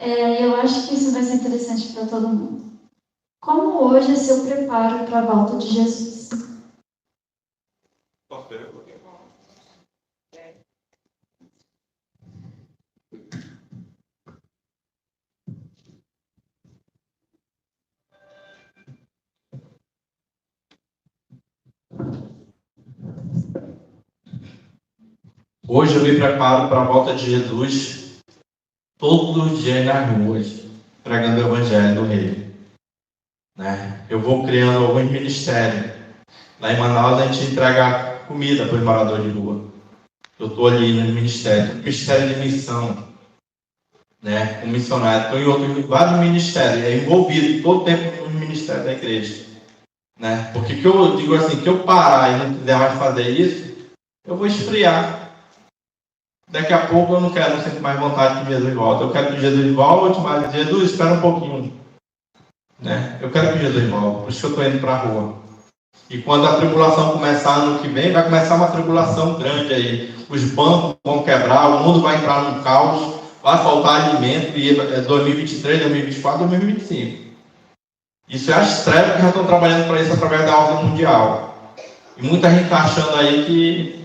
Eu acho que isso vai ser interessante para todo mundo. Como hoje é seu preparo para a volta de Jesus? Hoje eu me preparo para a volta de Jesus todos os dias nas ruas, pregando o Evangelho do Rei. Né? Eu vou criando alguns ministérios. Lá em Manaus a gente entrega comida para os moradores de rua. Eu estou ali no ministério de missão, né? Um missionário. Estou em vários ministérios, envolvido todo o tempo no ministério da igreja. Né? Porque que eu digo assim, que eu parar e não quiser mais fazer isso, eu vou esfriar. Daqui a pouco eu não sinto mais vontade que Jesus volte. Eu quero que Jesus volte, mas Jesus, espera um pouquinho. Né? Eu quero que Jesus volte, por isso que eu estou indo para a rua. E quando a tribulação começar ano que vem, vai começar uma tribulação grande aí. Os bancos vão quebrar, o mundo vai entrar num caos, vai faltar alimento, e é 2023, 2024, 2025. Isso é as trevas que já estão trabalhando para isso através da ordem mundial. E muita gente está achando aí que...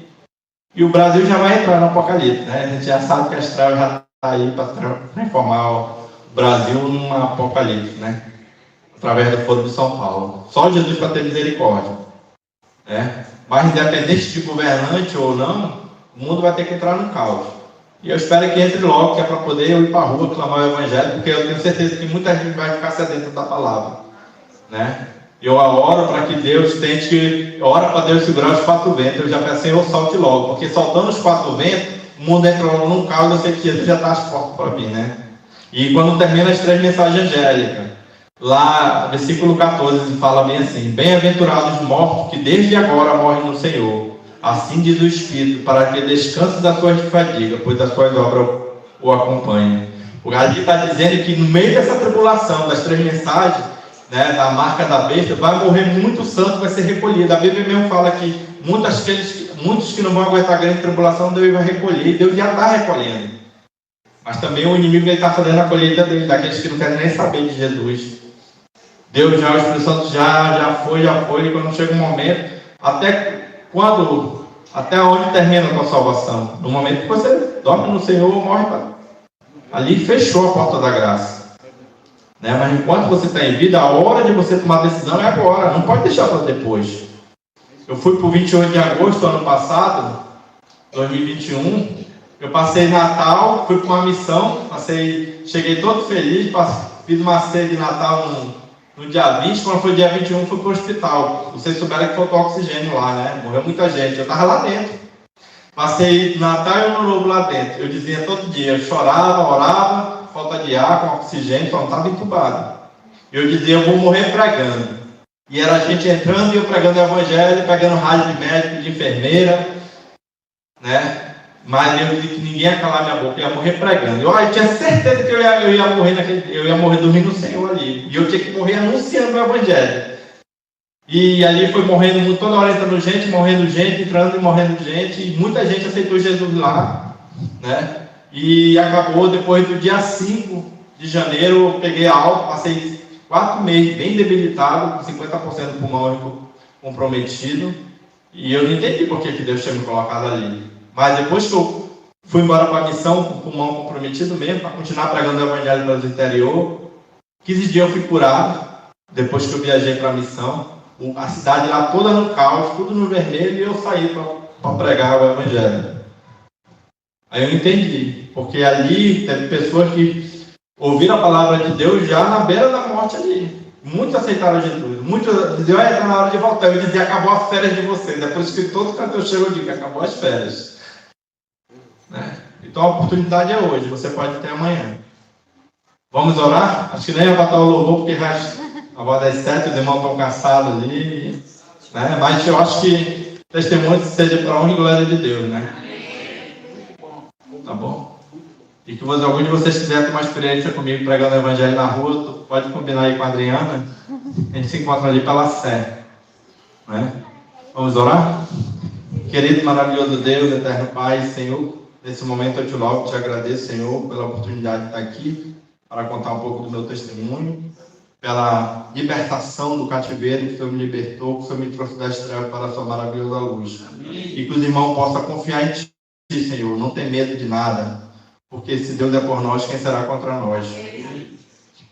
E o Brasil já vai entrar no Apocalipse, né? A gente já sabe que as trevas já estão aí para transformar o Brasil num Apocalipse, né? Através do Foro de São Paulo. Só Jesus para ter misericórdia. Né? Mas independente de governante ou não, o mundo vai ter que entrar no caos. E eu espero que entre logo, que é para poder eu ir para a rua clamar o Evangelho, porque eu tenho certeza que muita gente vai ficar sedenta da palavra. Né? Eu oro para que Deus ora para Deus segurar os 4 ventos. Eu já peço, Senhor, solte logo, porque soltando os 4 ventos, o mundo entra logo num caos, eu sei que Jesus já está às portas para mim, né? E quando termina as 3 mensagens angélicas, lá, versículo 14, fala bem assim: bem-aventurados os mortos que desde agora morrem no Senhor. Assim diz o Espírito, para que descanse da sua fadiga, pois as suas obras o acompanhem. O Ali está dizendo que no meio dessa tribulação, das 3 mensagens, né, da marca da besta, vai morrer muito santo, vai ser recolhido. A Bíblia mesmo fala que muitos que não vão aguentar a grande tribulação, Deus vai recolher, e Deus já está recolhendo. Mas também o inimigo está fazendo a colheita dele, daqueles que não querem nem saber de Jesus. Deus já, o Espírito Santo já foi, e quando chega um momento, até onde termina a tua salvação? No momento que você dorme no Senhor, morre, ali fechou a porta da graça. Né? Mas enquanto você está em vida, a hora de você tomar decisão é agora, não pode deixar para depois. Eu fui para o 28 de agosto do ano passado, 2021, eu passei Natal, fui para uma missão, cheguei todo feliz, fiz uma ceia de Natal no dia 20, quando foi dia 21, fui para o hospital. Vocês souberam que faltou oxigênio lá, né? Morreu muita gente, eu estava lá dentro. Passei Natal e Ano Novo lá dentro. Eu dizia todo dia, eu chorava, orava, falta de ar, com oxigênio, só não estava entubado. Eu dizia, eu vou morrer pregando. E era a gente entrando e eu pregando o Evangelho, pegando rádio de médico, de enfermeira, né? Mas eu disse que ninguém ia calar minha boca, eu ia morrer pregando. Eu tinha certeza que eu ia morrer dormindo no Senhor ali. E eu tinha que morrer anunciando o Evangelho. E ali foi morrendo, toda hora entrando gente, morrendo gente, entrando e morrendo gente. E muita gente aceitou Jesus lá, né? E acabou depois do dia 5 de janeiro, eu peguei alta, passei 4 meses bem debilitado, com 50% do pulmão comprometido. E eu não entendi por que Deus tinha me colocado ali. Mas depois que eu fui embora para a missão, com o pulmão comprometido mesmo, para continuar pregando o Evangelho para o interior, 15 dias eu fui curado, depois que eu viajei para a missão. A cidade lá toda no caos, tudo no vermelho, e eu saí para pregar o Evangelho. Aí eu entendi, porque ali teve pessoas que ouviram a palavra de Deus já na beira da morte ali. Muitos aceitaram Jesus, muitos diziam, está na hora de voltar. Eu dizia, acabou as férias de vocês. É por isso que todo canto eu chego, eu digo, acabou as férias. Né? Então a oportunidade é hoje, você pode ter amanhã. Vamos orar? Acho que nem vai botar o louvor, porque já a voz das 7, os irmãos estão cansados ali. Né? Mas eu acho que o testemunho seja para a honra e glória de Deus, né? Tá bom? E que algum de vocês quiser ter uma experiência comigo pregando o Evangelho na rua, pode combinar aí com a Adriana. A gente se encontra ali pela Sé. Né? Vamos orar? Querido, maravilhoso Deus, eterno Pai, Senhor, nesse momento eu te louvo, te agradeço, Senhor, pela oportunidade de estar aqui. para contar um pouco do meu testemunho, pela libertação do cativeiro que o Senhor me libertou, que o Senhor me trouxe das trevas para a sua maravilhosa luz. E que os irmãos possam confiar em Ti, Senhor, não ter medo de nada, porque se Deus é por nós, quem será contra nós?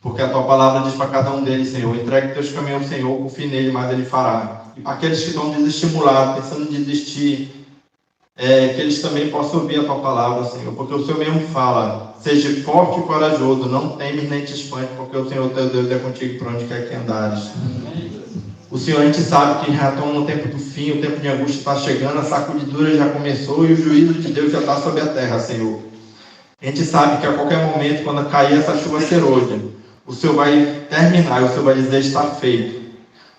Porque a Tua palavra diz para cada um deles, Senhor, entregue Teus caminhos ao Senhor, confie nele, mas Ele fará. E para aqueles que estão desestimulados, pensando em desistir, que eles também possam ouvir a Tua palavra, Senhor, porque o Senhor mesmo fala, seja forte e corajoso, não temes nem te espante, porque o Senhor teu Deus é contigo por onde quer que andares. O Senhor, a gente sabe que já estamos no tempo do fim, o tempo de angústia está chegando, a sacudidura já começou e o juízo de Deus já está sobre a terra, Senhor. A gente sabe que a qualquer momento, quando cair essa chuva serôdia, o Senhor vai terminar e o Senhor vai dizer, está feito.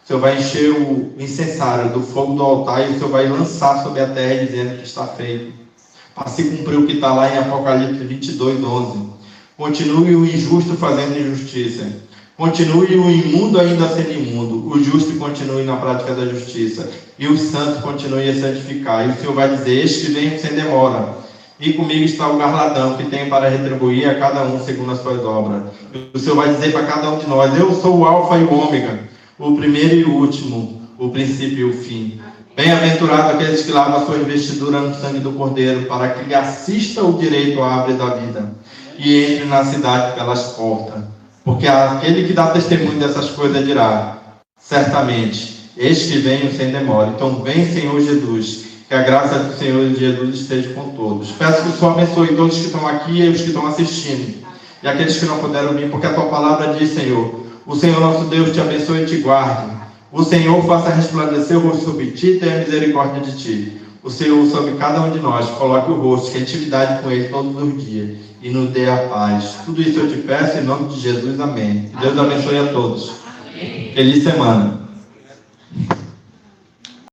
O Senhor vai encher o incensário do fogo do altar e o Senhor vai lançar sobre a terra dizendo que está feito. Para se cumprir o que está lá em Apocalipse 22:11. Continue o injusto fazendo injustiça. Continue o imundo ainda sendo imundo. O justo continue na prática da justiça. E o santo continue a santificar. E o Senhor vai dizer, eis que venho sem demora. E comigo está o galardão que tenho para retribuir a cada um segundo as suas obras. E o Senhor vai dizer para cada um de nós, eu sou o alfa e o ômega, o primeiro e o último, o princípio e o fim. Bem-aventurado aqueles que lavam a sua investidura no sangue do Cordeiro, para que lhe assista o direito à árvore da vida e entre na cidade pelas portas. Porque aquele que dá testemunho dessas coisas dirá, certamente, eis que venho sem demora. Então vem, Senhor Jesus, que a graça do Senhor Jesus esteja com todos. Peço que o Senhor abençoe todos que estão aqui e os que estão assistindo, e aqueles que não puderam vir, porque a Tua palavra diz, Senhor, o Senhor nosso Deus te abençoe e te guarde. O Senhor faça resplandecer o rosto sobre ti e tenha misericórdia de ti. O Senhor sobre cada um de nós coloque o rosto, que é intimidade com Ele todos os dias, e nos dê a paz. Tudo isso eu te peço em nome de Jesus, amém. Que Deus abençoe a todos. Feliz semana.